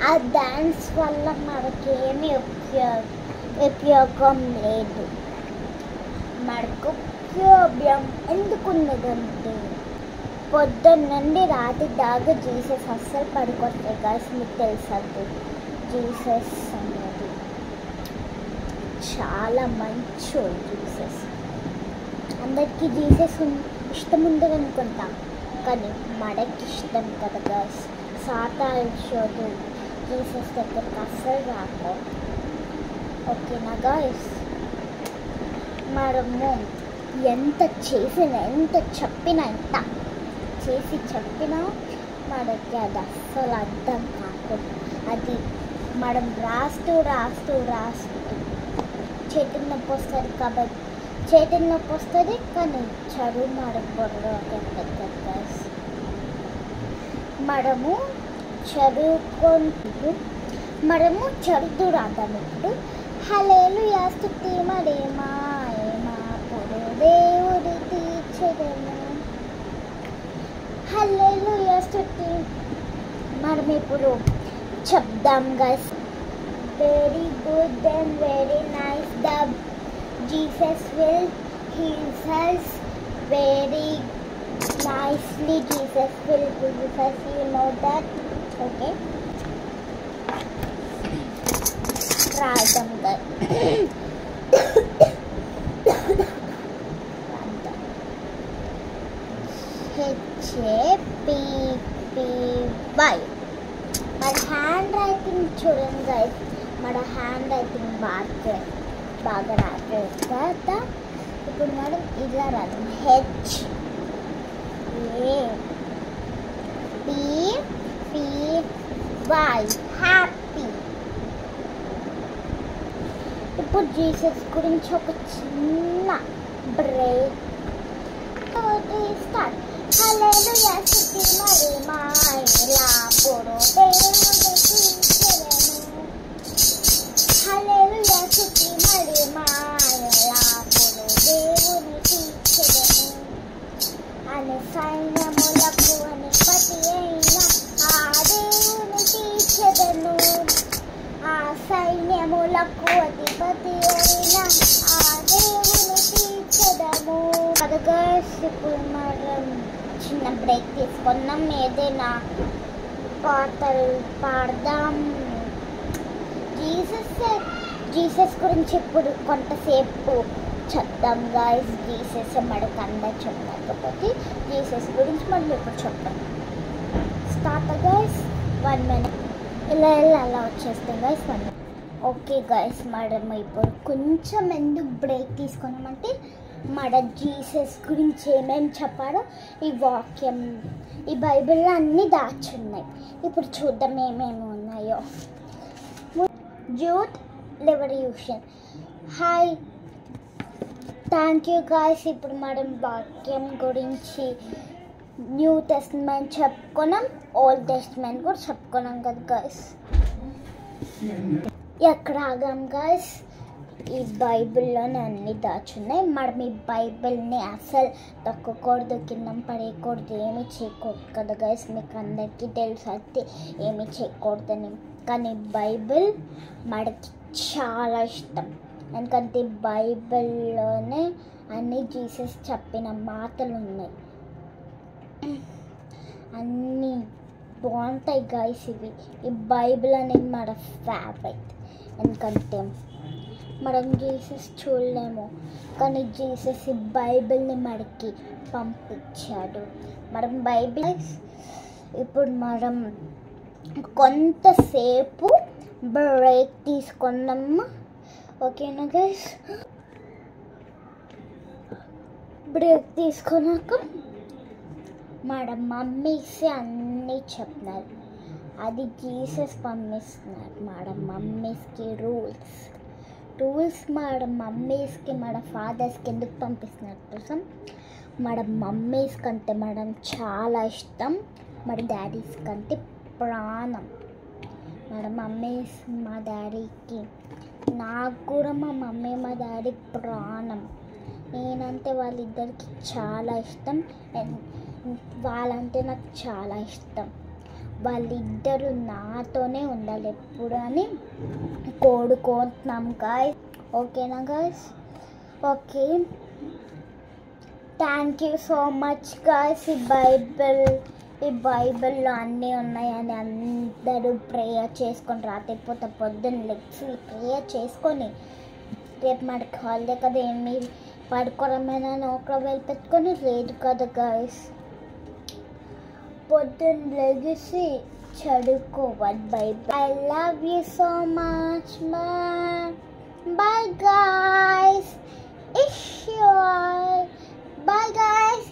ఆ డ్యాన్స్ వల్ల మనకేమీ ఉపయోగం లేదు. మనకు ఉపయోగం ఎందుకున్నదంటే పొద్దున్న నుండి రాత్రి దాకా జీసస్ అస్సలు పడుకోవట్లేదు గాయస్. మీకు తెలుసండి జీసస్ అనేది చాలా మంచోడు. జీసస్ అందరికీ జీసస్ ఇష్టం ఉండదు అనుకుంటాం, కానీ మనకి ఇష్టం కదా గాయస్. సాతానుడు జీసస్ దగ్గరికి అస్సలు రాకో. ఓకేనా గాయస్? మనము ఎంత చేసినా ఎంత చెప్పినా మనకి అది అస్సలు అర్థం కాకూడదు. అది మనం రాస్తూ చేతుల నొప్పి వస్తుంది కాబట్టి చేతుల నొప్పి వస్తుంది, కానీ చదువు మనం బుర్రలో గాయస్. మనము చదువుతూ రాద్దాం. ఇప్పుడు హల్లెలూయా స్తుతి మహిమ దేవుడి తీర్చెదను. హల్లెలూయా స్తుతి మనం ఇప్పుడు చెప్దాం guys. Very good and very nice. The Jesus will heels us very nicely. Jesus will heal us, you know that. Okay, రాద్దాం గైస్. HAPPY. మన హ్యాండ్ రైటింగ్ చూడండి గైస్. మన హ్యాండ్ రైటింగ్ బాగా రాలేదు కదా. ఇప్పుడు మనం ఇలా రాద్దాం. HAPPY happy. ఇప్పుడు జీసస్ గురించి ఒక చిన్న బ్రేక్ స్టార్ట్. హల్లెలూయా స్తుతి మహిమ ఎల్లప్పుడూ దేవుడి తీర్చెదను. హల్లెలూయా స్తుతి మహిమ ఎల్లప్పుడూ దేవుని తీర్చెదను. అని సైన్యములకు అధిపతి అయిన ఆ దేవుని తీర్చెదను. ఆ సైన్యములకు అధిపతి అయిన ఆ దేవుని తీర్చెదము. ఇప్పుడు మనం చిన్న బ్రేక్ తీసుకున్నాం. ఏదైనా పాటలు పాడదాం. జీసస్ గురించి ఇప్పుడు కొంతసేపు చెప్దాం గాయస్. జీసస్ మనకు అందరు చెప్పకపోతే జీసస్ గురించి మనం ఇప్పుడు చెప్తాం. Start guys. 1 minute ఇలా అలా వచ్చేస్తాం గాయస్. 1 minute. ఓకే గాయస్, మనం ఇప్పుడు కొంచెం ఎందుకు బ్రేక్ తీసుకున్నామంటే మన జీసస్ గురించి ఏమేమి చెప్పారో ఈ బైబిల్లో అన్నీ దాచున్నాయి. ఇప్పుడు చూద్దాం ఏమేమి ఉన్నాయో. Youth revolution. Hi, thank you guys. ఇప్పుడు మనం వాక్యం గురించి న్యూ టెస్ట్మెంట్ చెప్పుకున్నాం, ఓల్డ్ టెస్ట్మెంట్ కూడా చెప్పుకున్నాం కదా గాయస్. ఎక్కడ ఆగాం గాయస్? ఈ బైబిల్లోనే అన్నీ దాచున్నాయి. మనం ఈ బైబిల్ని అసలు తొక్కకూడదు, కింద పడేయకూడదు, ఏమీ చేయకూడదు కదా గైస్. మీకు అందరికీ తెలుసు అయితే ఏమీ చేయకూడదని. కానీ బైబిల్ మనకి చాలా ఇష్టం, ఎందుకంటే బైబిల్లోనే అన్నీ జీసస్ చెప్పిన మాటలు ఉన్నాయి. అన్నీ బాగుంటాయి గైస్. ఈ బైబిల్ అనేది మన ఫేవరెట్, ఎందుకంటే మనం జీసస్ చూడలేము, కానీ జీసస్ ఈ బైబిల్ని మనకి పంపించాడు. మనం బైబిల్ ఇప్పుడు మనం కొంతసేపు బ్రేక్ తీసుకున్నాము. ఓకేనా గైస్? బ్రేక్ తీసుకున్నాక మన మమ్మీస్ అన్నీ చెప్తున్నారు. అది జీసస్ పంపిస్తున్నారు. మన మమ్మీస్కి రూల్స్ మన మమ్మీస్కి మన ఫాదర్స్కి ఎందుకు పంపిస్తున్నారు కోసం, మన మమ్మీస్ కంటే మనం చాలా ఇష్టం, మన డాడీస్ కంటే ప్రాణం. మన మమ్మీస్ మా డాడీకి, నాకు కూడా మా మమ్మీ మా డాడీ ప్రాణం. నేనంటే వాళ్ళిద్దరికి చాలా ఇష్టం, వాళ్ళంటే నాకు చాలా ఇష్టం. వాళ్ళిద్దరూ నాతోనే ఉండాలి ఎప్పుడు అని కోరుకుంటున్నాం గాయస్. ఓకేనా guys? Okay, thank you so much guys. ఈ బైబిల్లో అన్నీ ఉన్నాయని అందరూ ప్రేయర్ చేసుకొని రాత్రిపోతే పొద్దున్న లెగ్స్ ప్రేయర్ చేసుకొని రేపు మనకి హాలిడే కదా ఏమి పడుకోవడమైనా నోట్లో వెళ్ళి పెట్టుకొని లేదు కదా గాయస్. పొద్దున్న లెగిసి చదువుకోవాలి Bible. I love you so much. Bye guys. Bye guys.